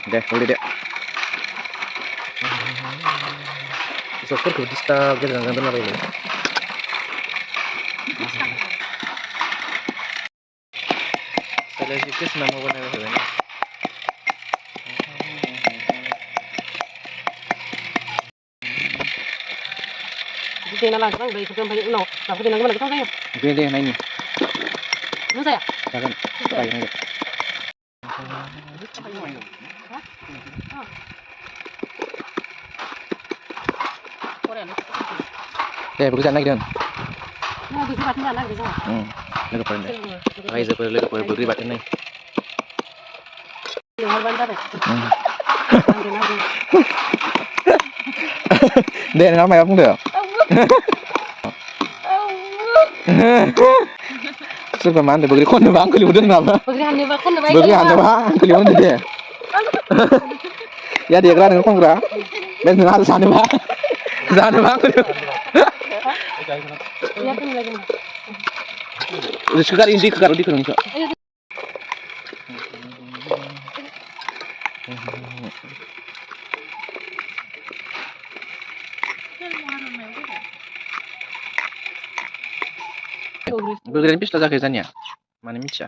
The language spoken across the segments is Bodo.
deh boleh deh. Sopir disturb dia dengan apa ini? Saya sedikit nama apa namanya? Tinggal langsung dari itu sampai uno. Tapi tinggal mana kita saya? Deh naik ni. Mana saya? Jangan. Baik ni. Deh bekerja naik dan. Nah, bisa baca mana bisa. Lega pada deh. Lega pada beri baca naik. Dengar bantar deh. Deh nama apa enggak? Superman deh beri kon bang kali udah nama. Beri hanya bakun baik. Beri hanya bang kali udah deh. Ya dia kan ngomong kira. Dan nggak sana bang. Sana bang kali. Ya kan lagi. Udah sekarang ini kekar di kerang cok. Bergerak pista saja kezanya. Mana mica?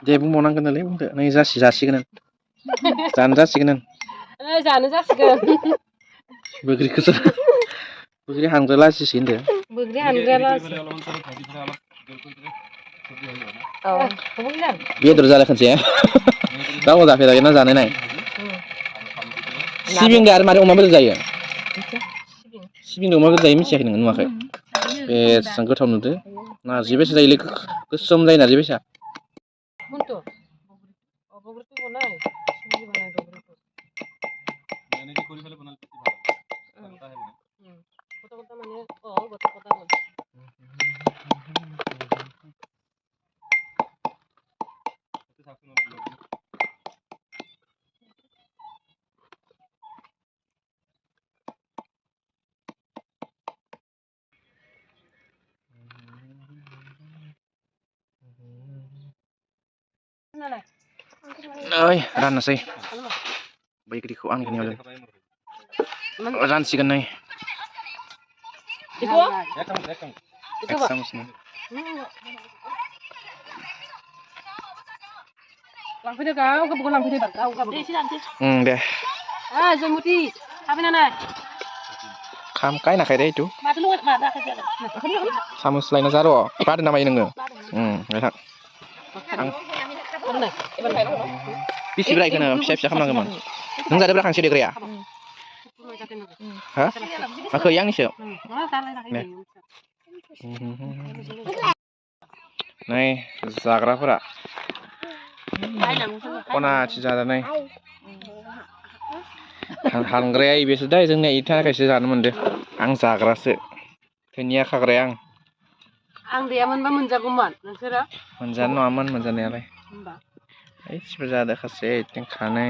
Dia pun mau nangkan lagi, tidak? Nih jasi kan? Jangan jasi kan? Jangan jasikan. Bergerak kesel. Bergerak hangzala sih sih deh. Bergerak hangzala. Oh, kemudian. Biar terus jalan kerja. Tahu tak? Kita kena jalan naik. Sibing gak ada mari umam berjaya. Sibing umam berjaya mica kini nggak makai. Sangkut tahun itu. Nah, jibe sih jadi kesum jadi jibe sih. Untuk. Oh, begitu pun naik. Sini mana itu begitu. Ini di kuri pun nanti bawa. Kota-kota mana? Oh, kota-kota mana? Oi, ran sih. Baik di kuang kini udah. Ran sih kan nih. Itu? Itu apa? Lampu dia kau, kau bukan lampu dia kau, kau. Deh. Ah, Zamuti. Apa nana? Kam kai nak kayak itu. Mata lu mata kerja. Sama selain Nazaro, apa ada nama ini nggak? Nggak. Bisi berai kena siap kamu nggak? Nggak ada belakang sih dia kerja. Hah? Aku yang ni siap. Nih, zagra pura. Kona cicara nih. Hanggre biasa dah जोंनिया इथा खायसे जानो मोनदो आं जाग्रासो धोनिया खाग्राया आं दैयामोनबा मोनजागौमोन नोंसोरो मोनजानो नङामोन मोनजानायालाय एसेबो जादो खासे इथिं खानै